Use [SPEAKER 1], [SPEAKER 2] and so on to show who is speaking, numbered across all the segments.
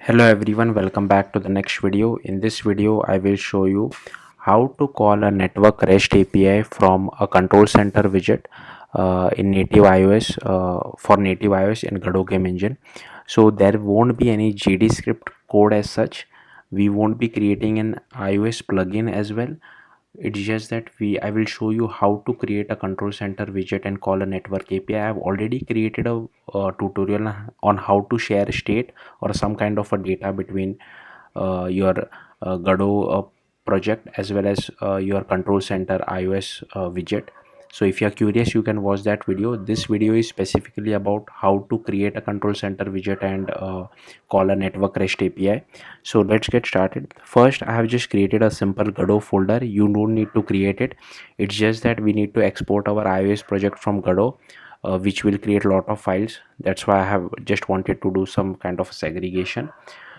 [SPEAKER 1] Hello everyone, welcome back to the next video. In this video I will show you how to call a network REST API from a control center widget in native iOS for native iOS in Godot game engine. So there won't be any GD script code as such. We won't be creating an iOS plugin as well. It's just that I will show you how to create a control center widget and call a network API. I have already created a tutorial on how to share state or some kind of a data between your Godot project as well as your control center iOS widget. So if you are curious, you can watch that video. This video is specifically about how to create a control center widget and call a network REST API. So let's get started. First, I have just created a simple Godot folder. You don't need to create it. It's just that we need to export our iOS project from Godot, which will create a lot of files. That's why I have just wanted to do some kind of segregation.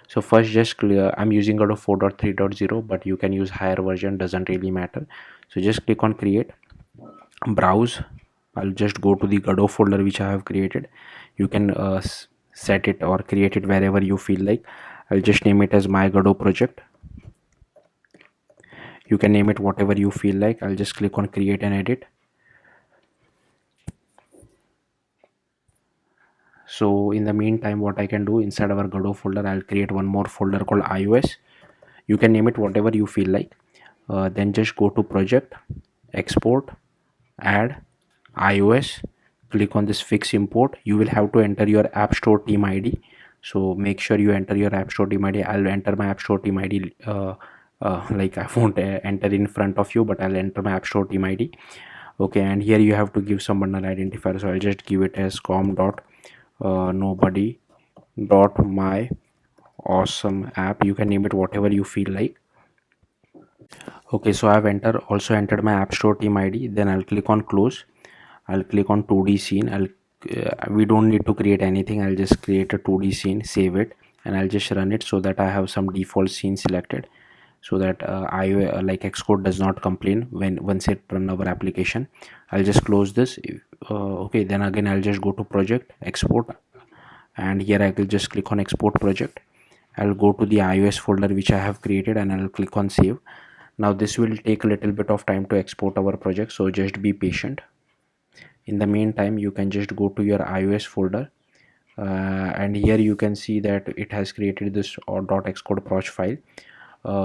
[SPEAKER 1] So first, just clear, I'm using Godot 4.3.0, but you can use higher version, doesn't really matter. So just click on create, browse. I'll just go to the Godot folder which I have created. You can set it or create it wherever you feel like. I'll just name it as my Godot project. You can name it whatever you feel like. I'll just click on create and edit. So in the meantime, what I can do, inside our Godot folder, I'll create one more folder called iOS. You can name it whatever you feel like. Then just go to project, export, add iOS, click on this fix import. You will have to enter your app store team ID, so make sure you enter your app store team ID. I'll enter my app store team ID like I won't enter in front of you, but I'll enter my app store team ID. Okay, and here you have to give some bundle identifier, so I'll just give it as com dot nobody dot my awesome app. You can name it whatever you feel like. Okay, so I've also entered my app store team ID. Then I'll click on close. I'll click on 2D scene. We don't need to create anything. I'll just create a 2D scene, save it, and I'll just run it so that I have some default scene selected, so that like Xcode does not complain once it run our application. I'll just close this. Okay, then again I'll just go to project, export, and here I will just click on export project. I'll go to the iOS folder which I have created and I'll click on save. Now this will take a little bit of time to export our project, so just be patient. In the meantime, you can just go to your iOS folder and here you can see that it has created this .xcode proj file.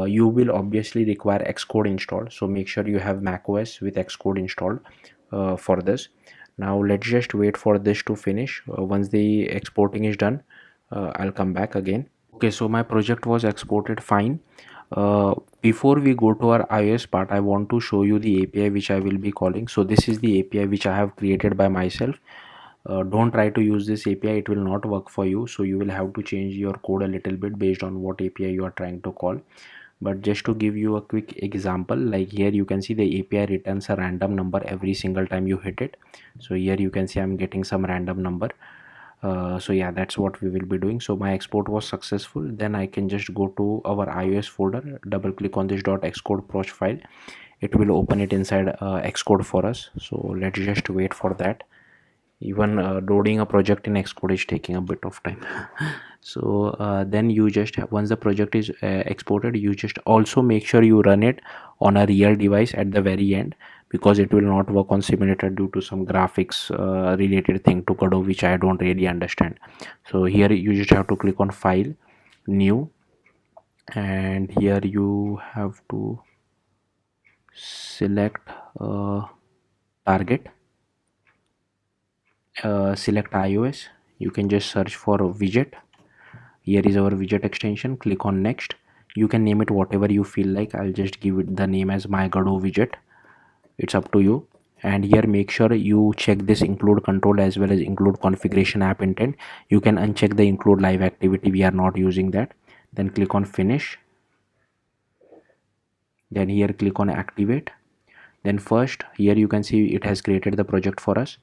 [SPEAKER 1] You will obviously require Xcode installed, so make sure you have macOS with Xcode installed for this. Now let's just wait for this to finish. Once the exporting is done, I'll come back again. Okay, so my project was exported fine. Before we go to our iOS part, I want to show you the API which I will be calling. So this is the API which I have created by myself. Don't try to use this API, it will not work for you. So you will have to change your code a little bit based on what API you are trying to call. But just to give you a quick example, like here you can see the API returns a random number every single time you hit it. So here you can see I'm getting some random number. So yeah, that's what we will be doing. So my export was successful. Then I can just go to our iOS folder, double click on this .xcode proj file. It will open it inside Xcode for us. So let's just wait for that. Even loading a project in Xcode is taking a bit of time. So then you just have, once the project is exported, you just also make sure you run it on a real device at the very end, because it will not work on simulator due to some graphics related thing to Godot which I don't really understand. So here you just have to click on file, new, and here you have to select target, select iOS. You can just search for a widget. Here is our widget extension. Click on next. You can name it whatever you feel like. I'll just give it the name as my Godot widget. It's up to you. And here make sure you check this include control as well as include configuration app intent. You can uncheck the include live activity. We are not using that. Then click on finish. Then here click on activate. Then first here you can see it has created the project for us.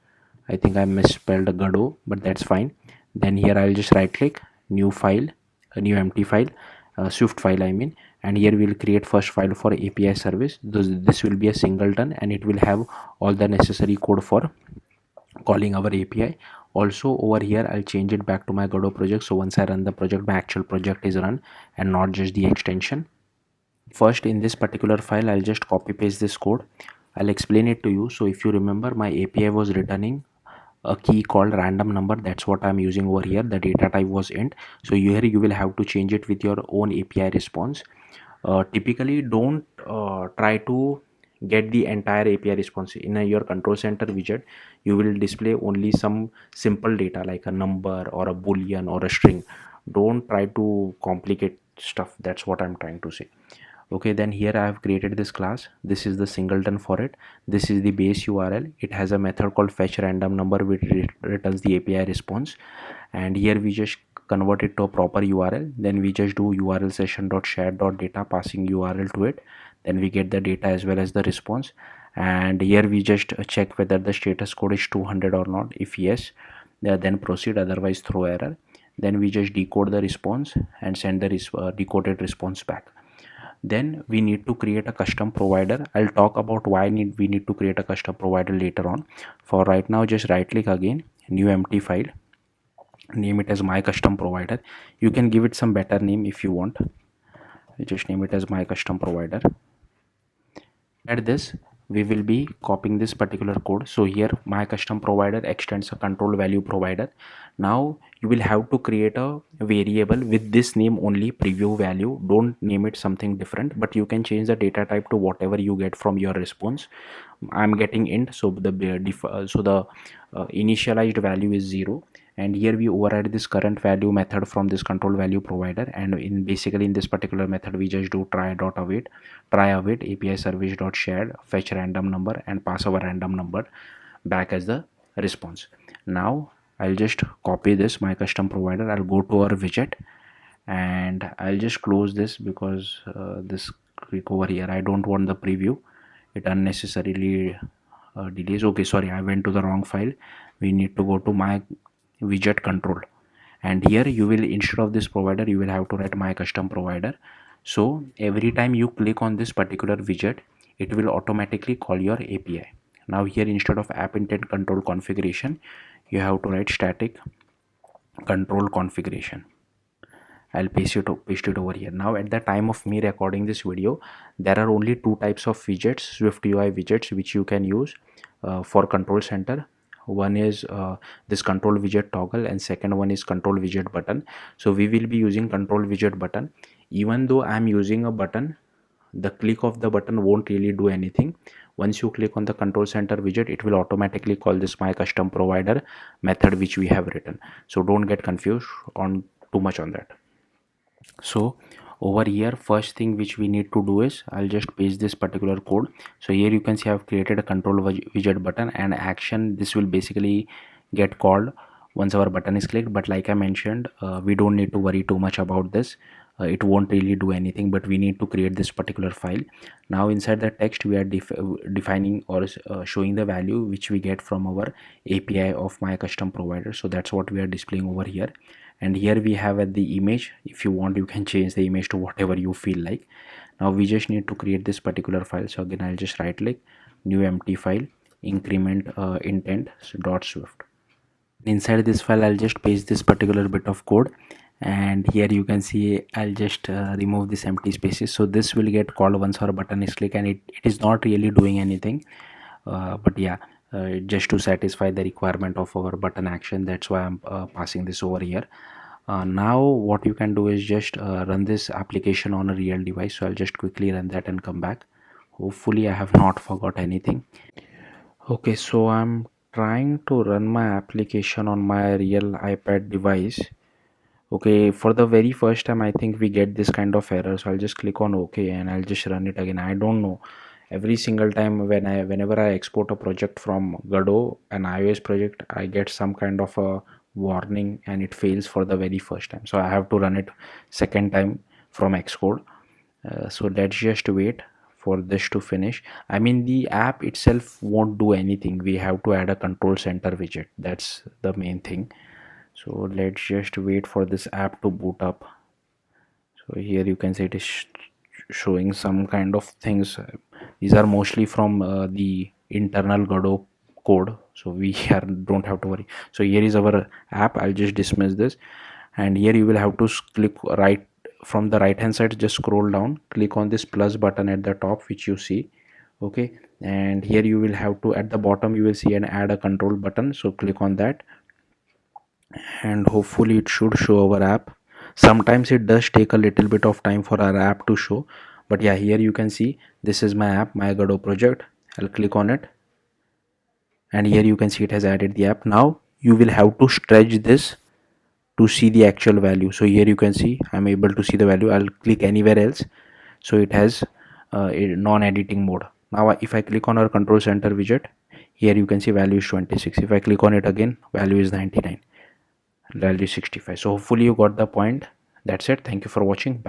[SPEAKER 1] I think I misspelled Godot, but that's fine. Then here I'll just right click, new file, a new empty file, Swift file I mean, and here we'll create first file for API service. This will be a singleton and it will have all the necessary code for calling our API. Also over here I'll change it back to my Godot project, so once I run the project, my actual project is run and not just the extension. First, in this particular file, I'll just copy paste this code. I'll explain it to you. So if you remember, my API was returning a key called random number. That's what I'm using over here. The data type was int. So here you will have to change it with your own API response. Typically don't try to get the entire API response in your control center widget. You will display only some simple data like a number or a boolean or a string. Don't try to complicate stuff. That's what I'm trying to say. Okay, then here I have created this class. This is the singleton for it. This is the base URL. It has a method called fetch random number which returns the API response, and here we just convert it to a proper URL. Then we just do URL session.share.data, passing URL to it. Then we get the data as well as the response, and here we just check whether the status code is 200 or not. If yes, then proceed, otherwise throw error. Then we just decode the response and send the decoded response back. Then we need to create a custom provider. I'll talk about why we need to create a custom provider later on. For right now, just right click again, new empty file, name it as my custom provider. You can give it some better name if you want. Just name it as my custom provider. At this, we will be copying this particular code. So here my custom provider extends a control value provider. Now you will have to create a variable with this name only, preview value. Don't name it something different, but you can change the data type to whatever you get from your response. I'm getting int, so the initialized value is 0, and here we override this current value method from this control value provider, and basically in this particular method we just do try.await API service.shared fetch random number and pass our random number back as the response. Now I'll just copy this my custom provider. I'll go to our widget and I'll just close this because this click over here, I don't want the preview. It unnecessarily delays. Okay, sorry, I went to the wrong file. We need to go to my widget control, and here you will, instead of this provider, you will have to write my custom provider. So every time you click on this particular widget, it will automatically call your API. Now here, instead of app intent control configuration, you have to write static control configuration. I'll paste it over here. Now at the time of me recording this video, there are only two types of widgets, Swift UI widgets, which you can use for control center. One is this control widget toggle, and second one is control widget button. So we will be using control widget button. Even though I'm using a button, the click of the button won't really do anything. Once you click on the control center widget, it will automatically call this my custom provider method which we have written. So don't get confused on too much on that. So over here, first thing which we need to do is, I'll just paste this particular code. So here you can see I've created a control widget button and action. This will basically get called once our button is clicked, but like I mentioned, we don't need to worry too much about this. It won't really do anything, but we need to create this particular file. Now inside the text, we are defining or showing the value which we get from our API of my custom provider. So that's what we are displaying over here. And here we have at the image. If you want, you can change the image to whatever you feel like. Now we just need to create this particular file. So again, I'll just right click, new empty file, increment intent.swift. Inside this file, I'll just paste this particular bit of code, and here you can see I'll just remove this empty spaces. So this will get called once our button is clicked, and it is not really doing anything, but yeah, just to satisfy the requirement of our button action, that's why I'm passing this over here. Now what you can do is just run this application on a real device. So I'll just quickly run that and come back. Hopefully I have not forgot anything. Okay, so I'm trying to run my application on my real iPad device. Okay, for the very first time I think we get this kind of error, so I'll just click on OK and I'll just run it again. I don't know, every single time whenever I export a project from Godot, an iOS project, I get some kind of a warning and it fails for the very first time, so I have to run it second time from Xcode. So let's just wait for this to finish. I mean, the app itself won't do anything. We have to add a control center widget. That's the main thing. So let's just wait for this app to boot up. So here you can see it is showing some kind of things. These are mostly from the internal Godot code, so we don't have to worry. So here is our app. I'll just dismiss this, and here you will have to click right from the right hand side, just scroll down, click on this plus button at the top which you see. Okay, and here you will have to, at the bottom you will see an add a control button, so click on that, and hopefully it should show our app. Sometimes it does take a little bit of time for our app to show, but yeah, here you can see this is my app, my Godot project. I'll click on it, and here you can see it has added the app. Now you will have to stretch this to see the actual value. So here you can see I'm able to see the value. I'll click anywhere else, so it has a non-editing mode. Now if I click on our control center widget, here you can see value is 26. If I click on it again, value is 99, value is 65. So hopefully you got the point. That's it. Thank you for watching. Bye.